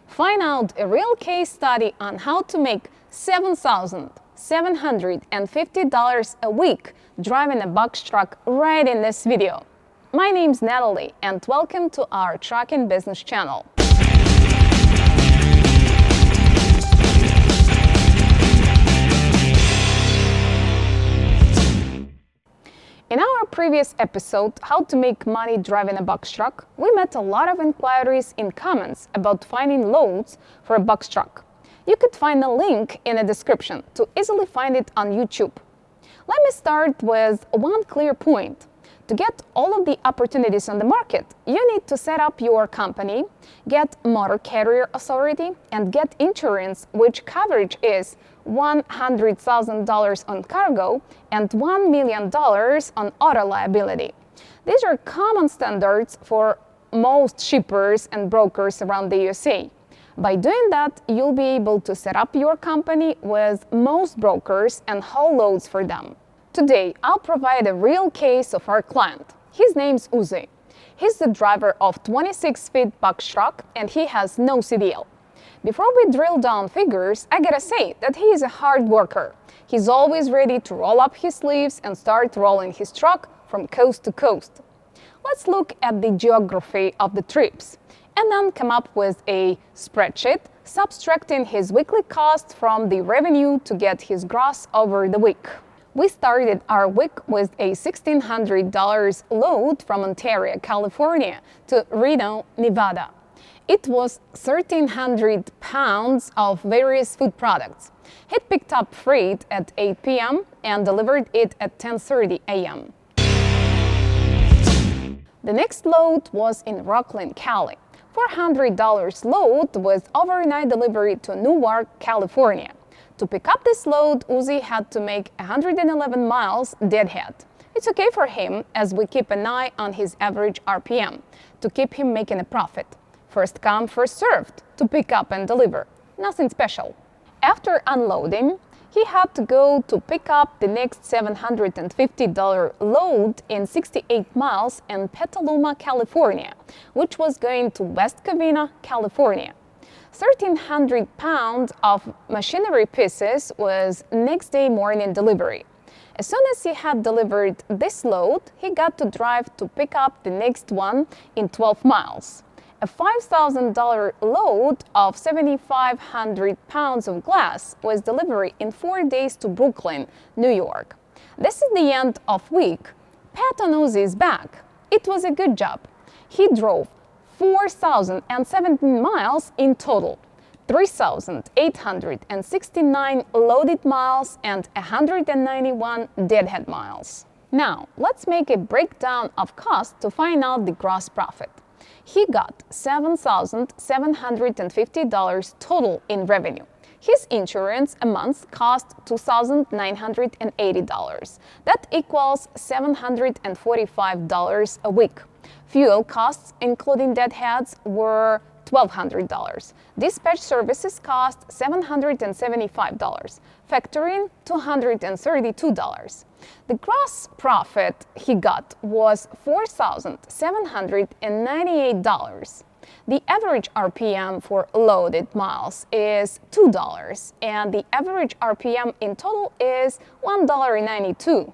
Find out a real case study on how to make $7,750 a week driving a box truck right in this video. My name's Natalie and welcome to our Trucking Business channel. In our previous episode, How to Make Money Driving a Box Truck, we met a lot of inquiries in comments about finding loads for a box truck. You could find the link in the description to easily find it on YouTube. Let me start with one clear point. To get all of the opportunities on the market, you need to set up your company, get motor carrier authority, and get insurance, which coverage is $100,000 on cargo and $1 million on auto liability. These are common standards for most shippers and brokers around the USA. By doing that, you'll be able to set up your company with most brokers and haul loads for them. Today, I'll provide a real case of our client. His name's Uzzi. He's the driver of 26-feet box truck and he has no CDL. Before we drill down figures, I gotta say that he is a hard worker. He's always ready to roll up his sleeves and start rolling his truck from coast to coast. Let's look at the geography of the trips and then come up with a spreadsheet subtracting his weekly cost from the revenue to get his gross over the week. We started our week with a $1,600 load from Ontario, California to Reno, Nevada. It was 1,300 pounds of various food products. He picked up freight at 8 p.m. and delivered it at 10:30 a.m. The next load was in Rocklin, Cali. $400 load with overnight delivery to Newark, California. To pick up this load, Uzzi had to make 111 miles deadhead. It's okay for him as we keep an eye on his average RPM to keep him making a profit. First come, first served to pick up and deliver. Nothing special. After unloading, he had to go to pick up the next $750 load in 68 miles in Petaluma, California, which was going to West Covina, California. 1,300 pounds of machinery pieces was next day morning delivery. As soon as he had delivered this load, he got to drive to pick up the next one in 12 miles. A $5,000 load of 7,500 pounds of glass was delivered in 4 days to Brooklyn, New York. This is the end of week. Pat on Uzzi is back. It was a good job. He drove 4,017 miles in total, 3,869 loaded miles and 191 deadhead miles. Now, let's make a breakdown of cost to find out the gross profit. He got $7,750 total in revenue. His insurance a month cost $2,980. That equals $745 a week. Fuel costs, including deadheads, were $1,200. Dispatch services cost $775. Factoring, $232. The gross profit he got was $4,798. The average RPM for loaded miles is $2, and the average RPM in total is $1.92.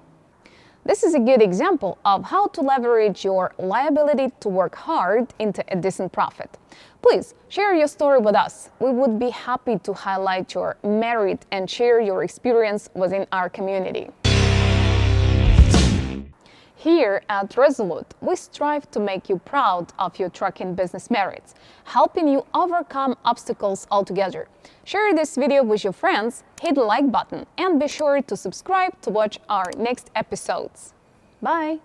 This is a good example of how to leverage your liability to work hard into a decent profit. Please share your story with us. We would be happy to highlight your merit and share your experience within our community. Here at Resolute, we strive to make you proud of your trucking business merits, helping you overcome obstacles altogether. Share this video with your friends, hit the like button, and be sure to subscribe to watch our next episodes. Bye!